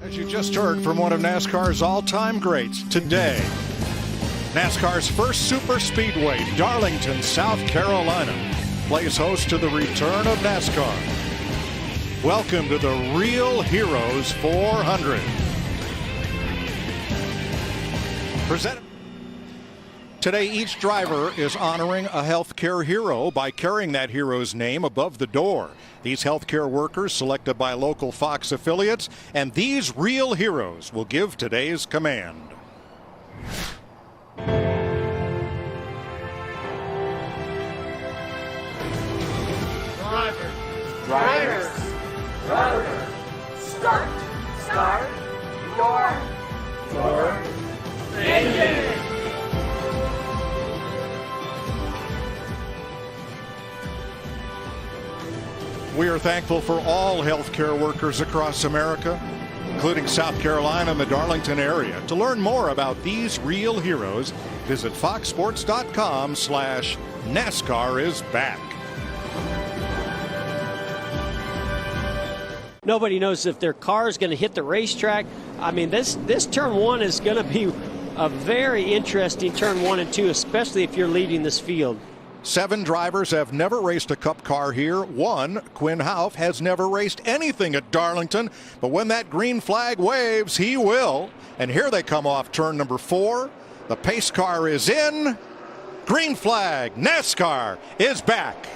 As you just heard from one of NASCAR's all-time greats, today, NASCAR's first super speedway, Darlington, South Carolina, plays host to the return of NASCAR. Welcome to the Real Heroes 400. Presented. Today, each driver is honoring a healthcare hero by carrying that hero's name above the door. These healthcare workers selected by local Fox affiliates, and these real heroes will give today's command. Drivers, start your engine. We are thankful for all healthcare workers across America, including South Carolina and the Darlington area. To learn more about these real heroes, visit foxsports.com/NASCAR is back. Nobody knows if their car is going to hit the racetrack. I mean, this turn one is going to be a very interesting turn 1 and 2, especially if you're leading this field. 7 drivers have never raced a Cup car here. 1, Quinn Houff, has never raced anything at Darlington, but when that green flag waves, he will. And here they come off turn number 4. The pace car is in. Green flag. NASCAR is back.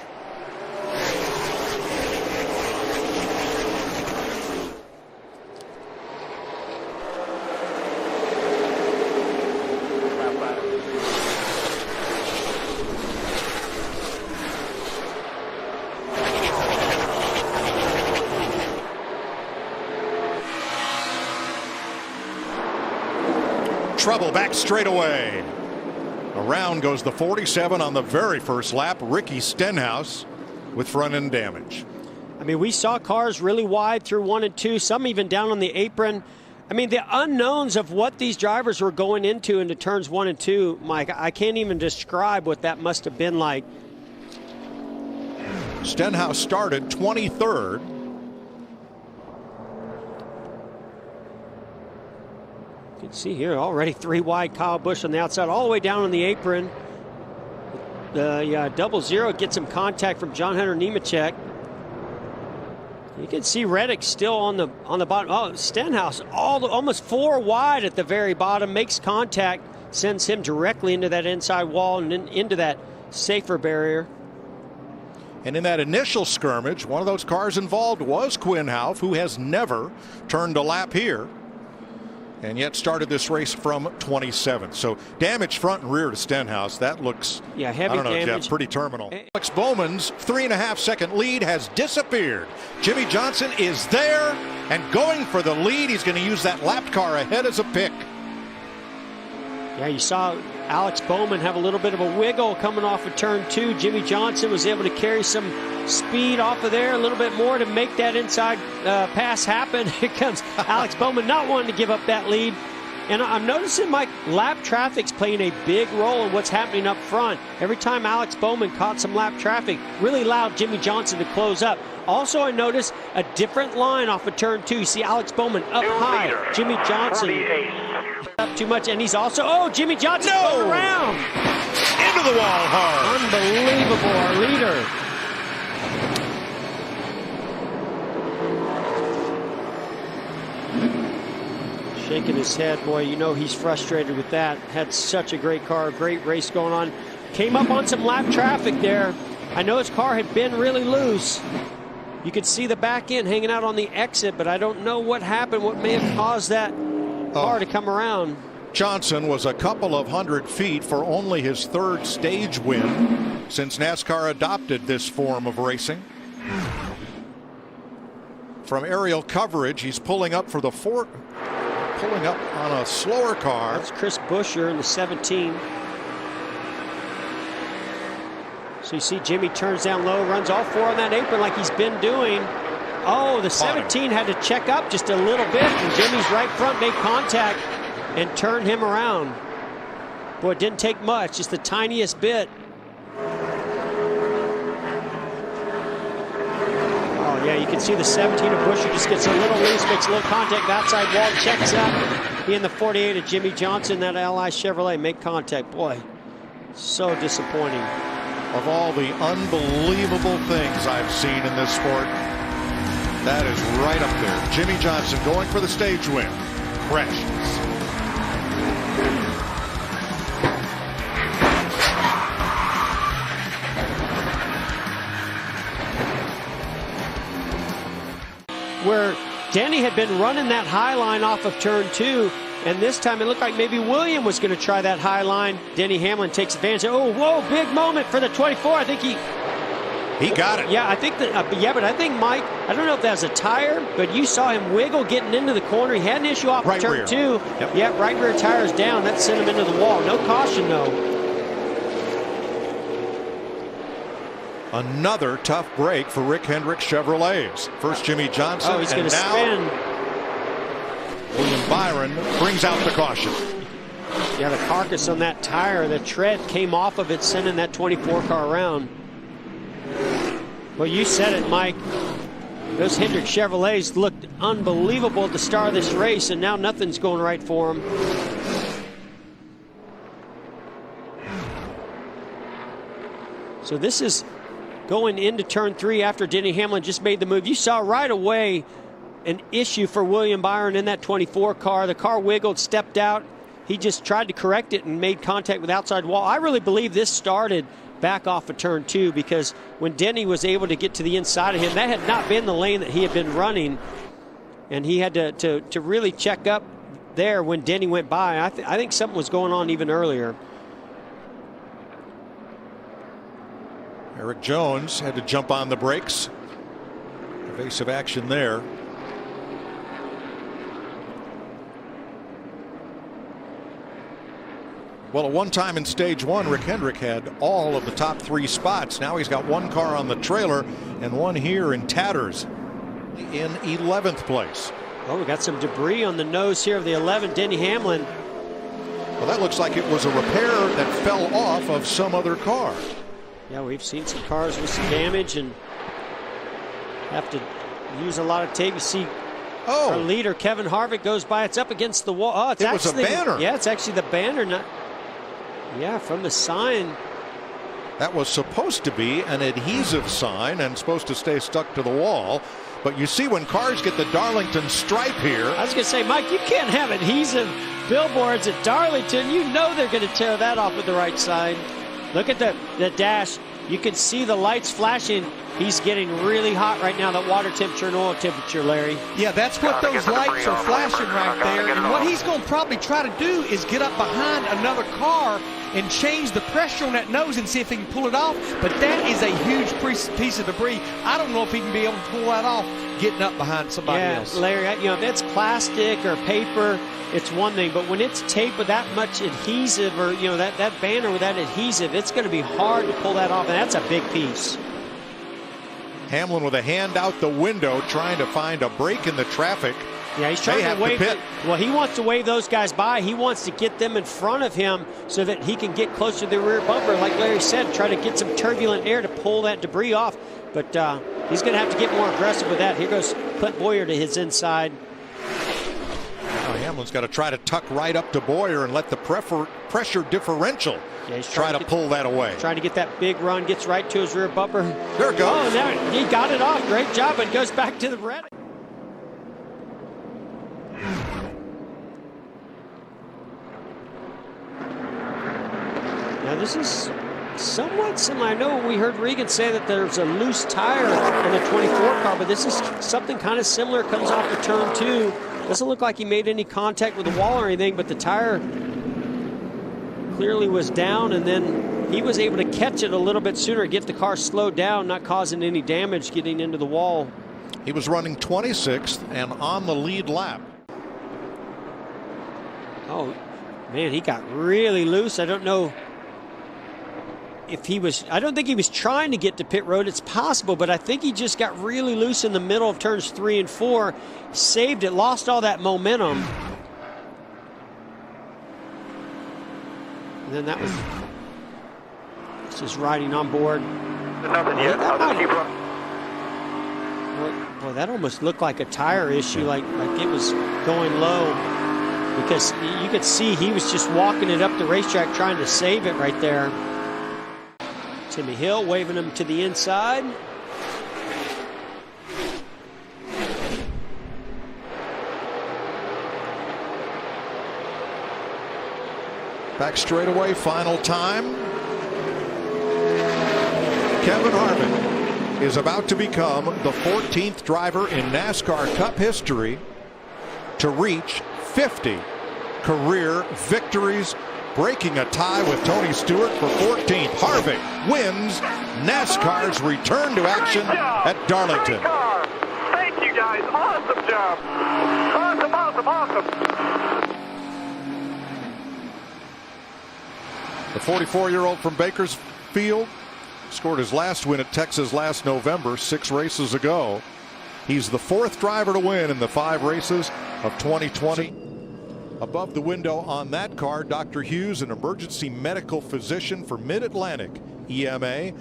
Trouble back straight away. Around goes the 47 on the very first lap. Ricky Stenhouse with front end damage. I mean, we saw cars really wide through 1 and 2, some even down on the apron. I mean, the unknowns of what these drivers were going into turns 1 and 2, Mike, I can't even describe what that must have been like. Stenhouse started 23rd. You can see here already 3 wide. Kyle Busch on the outside, all the way down on the apron. The 00 gets some contact from John Hunter Nemechek. You can see Reddick still on the bottom. Oh, Stenhouse almost 4 wide at the very bottom, makes contact, sends him directly into that inside wall and then into that safer barrier. And in that initial skirmish, one of those cars involved was Quinn Houff, who has never turned a lap here, and yet started this race from 27th. So damage front and rear to Stenhouse. That looks, yeah, heavy I don't know, damage. Jeff, pretty terminal. Alex Bowman's 3.5-second lead has disappeared. Jimmy Johnson is there and going for the lead. He's going to use that lapped car ahead as a pick. Yeah, you saw Alex Bowman have a little bit of a wiggle coming off of turn 2. Jimmy Johnson was able to carry some speed off of there, a little bit more to make that inside pass happen. Here comes Alex Bowman, not wanting to give up that lead. And I'm noticing, Mike, lap traffic's playing a big role in what's happening up front. Every time Alex Bowman caught some lap traffic, really allowed Jimmy Johnson to close up. Also, I noticed a different line off of turn 2. You see Alex Bowman up high. Jimmy Johnson up too much, and he's also, Jimmy Johnson going around. Into the wall hard. Unbelievable, our leader. Shaking his head, boy, you know he's frustrated with that. Had such a great car, great race going on. Came up on some lap traffic there. I know his car had been really loose. You could see the back end hanging out on the exit, but I don't know what happened, what may have caused that car to come around. Johnson was a couple of 100 feet for only his 3rd stage win since NASCAR adopted this form of racing. From aerial coverage, he's pulling up for the pulling up on a slower car. That's Chris Buescher in the 17. So you see Jimmy turns down low, runs all 4 on that apron like he's been doing. Oh, the 17 had to check up just a little bit, and Jimmy's right front made contact and turned him around. Boy, it didn't take much, just the tiniest bit. Oh, Yeah, you can see the 17 of Buescher just gets a little loose, makes a little contact, outside wall, checks out. He and the 48 of Jimmy Johnson, that Ally Chevrolet, make contact. Boy, so disappointing. Of all the unbelievable things I've seen in this sport, that is right up there. Jimmy Johnson going for the stage win. Crashes. Where Denny had been running that high line off of turn 2, and this time it looked like maybe William was going to try that high line. Denny Hamlin takes advantage. Oh, whoa, big moment for the 24. I think he got it. Yeah, I think that. Yeah, but I think Mike, I don't know if that was a tire, but you saw him wiggle getting into the corner. He had an issue off right turn rear. 2. Yep. Yeah, right rear tire is down. That sent him into the wall. No caution, though. Another tough break for Rick Hendrick Chevrolets. First Jimmy Johnson. Oh, he's going to spin. William Byron brings out the caution. Yeah, the carcass on that tire, the tread came off of it, sending that 24 car around. Well, you said it, Mike. Those Hendrick Chevrolets looked unbelievable at the start of this race, and now nothing's going right for them. So this is going into turn 3 after Denny Hamlin just made the move. You saw right away an issue for William Byron in that 24 car. The car wiggled, stepped out. He just tried to correct it and made contact with the outside wall. I really believe this started back off of turn 2, because when Denny was able to get to the inside of him, that had not been the lane that he had been running, and he had to really check up there when Denny went by. I think something was going on even earlier. Eric Jones had to jump on the brakes. Evasive action there. Well, at one time in stage 1, Rick Hendrick had all of the top 3 spots. Now he's got one car on the trailer and one here in tatters in 11th place. Oh, we got some debris on the nose here of the 11, Denny Hamlin. Well, that looks like it was a repair that fell off of some other car. Yeah, we've seen some cars with some damage and have to use a lot of tape. You see our leader, Kevin Harvick, goes by. It's up against the wall. Oh, it was a banner. Yeah, it's actually the banner. Not, yeah, from the sign. That was supposed to be an adhesive sign and supposed to stay stuck to the wall. But you see when cars get the Darlington stripe here. I was going to say, Mike, you can't have adhesive billboards at Darlington. You know they're going to tear that off with the right side. Look at the dash. You can see the lights flashing. He's getting really hot right now, that water temperature and oil temperature, Larry. Yeah, that's what those lights are flashing right there. And what he's going to probably try to do is get up behind another car and change the pressure on that nose and see if he can pull it off. But that is a huge piece of debris. I don't know if he can be able to pull that off getting up behind somebody else. Larry, you know, if it's plastic or paper, it's one thing. But when it's tape with that much adhesive, or, you know, that banner with that adhesive, it's going to be hard to pull that off. And that's a big piece. Hamlin with a hand out the window trying to find a break in the traffic. Yeah, he's trying to wave. Well, he wants to wave those guys by. He wants to get them in front of him so that he can get closer to the rear bumper. Like Larry said, try to get some turbulent air to pull that debris off. But he's going to have to get more aggressive with that. Here goes Clint Boyer to his inside. Now Hamlin's got to try to tuck right up to Boyer and let the pressure differential try to pull that away. Trying to get that big run, gets right to his rear bumper. There it goes. Oh, there, he got it off. Great job, and goes back to the red. Now this is somewhat similar. I know we heard Regan say that there's a loose tire on the 24 car, but this is something kind of similar. Comes off the turn 2. Doesn't look like he made any contact with the wall or anything, but the tire clearly was down, and then he was able to catch it a little bit sooner, get the car slowed down, not causing any damage getting into the wall. He was running 26th and on the lead lap. Oh, man, he got really loose. I don't know if he was, I don't think he was trying to get to pit road. It's possible, but I think he just got really loose in the middle of turns 3 and 4, saved it, lost all that momentum. And then that was just riding on board. Nothing yet. I'll just keep running. Well, Boy, that almost looked like a tire issue, like it was going low, because you could see he was just walking it up the racetrack trying to save it right there. Timmy Hill waving him to the inside. Back straightaway, final time. Kevin Harvick is about to become the 14th driver in NASCAR Cup history to reach 50 career victories, breaking a tie with Tony Stewart for 14th. Harvick wins NASCAR's return to action at Darlington. Thank you, guys. Awesome job. Awesome. The 44-year-old from Bakersfield scored his last win at Texas last November, 6 races ago. He's the 4th driver to win in the 5 races of 2020. Above the window on that car, Dr. Hughes, an emergency medical physician for Mid-Atlantic EMA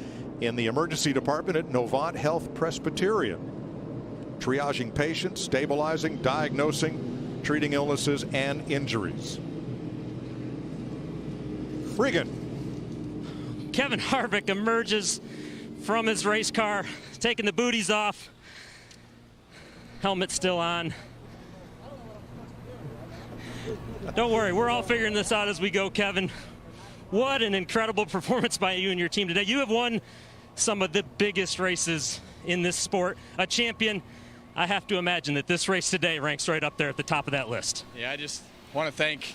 in the emergency department at Novant Health Presbyterian. Triaging patients, stabilizing, diagnosing, treating illnesses and injuries. Regan. Kevin Harvick emerges from his race car, taking the booties off, helmet still on. Don't worry, we're all figuring this out as we go, Kevin. What an incredible performance by you and your team today. You have won some of the biggest races in this sport. A champion. I have to imagine that this race today ranks right up there at the top of that list. Yeah, I just want to thank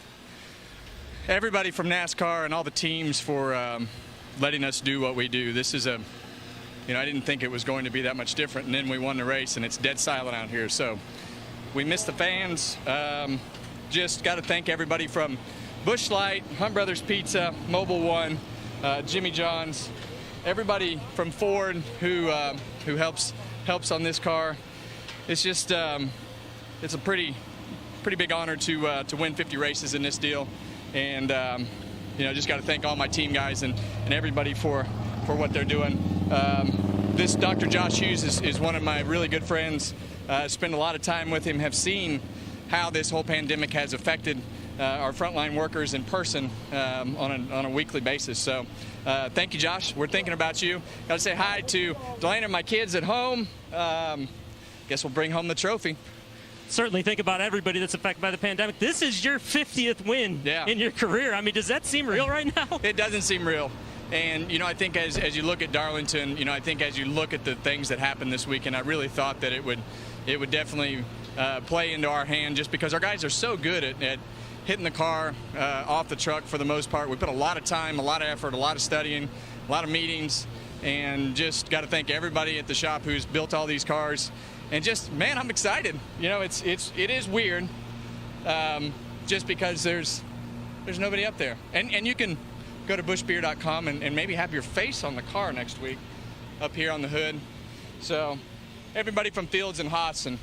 everybody from NASCAR and all the teams for letting us do what we do. This is I didn't think it was going to be that much different, and then we won the race, and it's dead silent out here. So we miss the fans. Just got to thank everybody from Busch Light, Hunt Brothers Pizza, Mobile One, Jimmy John's, everybody from Ford who helps on this car. It's just it's a pretty big honor to win 50 races in this deal. And just got to thank all my team guys and everybody for what they're doing. This Dr. Josh Hughes is one of my really good friends. Spend a lot of time with him, have seen how this whole pandemic has affected our frontline workers in person on a weekly basis. So thank you, Josh. We're thinking about you. Got to say hi to Delana and my kids at home. Guess we'll bring home the trophy. Certainly think about everybody that's affected by the pandemic. This is your 50th win in your career. I mean, does that seem real right now? It doesn't seem real. And, I think as you look at Darlington, I think as you look at the things that happened this weekend, I really thought that it would definitely play into our hand, just because our guys are so good at hitting the car off the truck for the most part. We put a lot of time, a lot of effort, a lot of studying, a lot of meetings, and just got to thank everybody at the shop who's built all these cars. And just, man, I'm excited. It is weird, just because there's nobody up there. And you can go to bushbeer.com and maybe have your face on the car next week up here on the hood. So everybody from Fields and Haas, and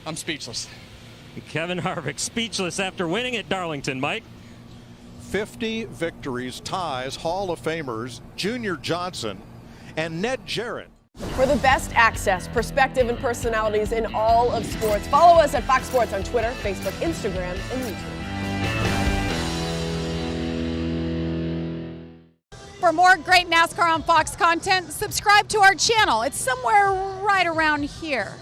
I'm speechless. Kevin Harvick speechless after winning at Darlington, Mike. 50 victories ties Hall of Famers Junior Johnson and Ned Jarrett. For the best access, perspective, and personalities in all of sports, follow us at Fox Sports on Twitter, Facebook, Instagram, and YouTube. For more great NASCAR on Fox content, subscribe to our channel. It's somewhere right around here.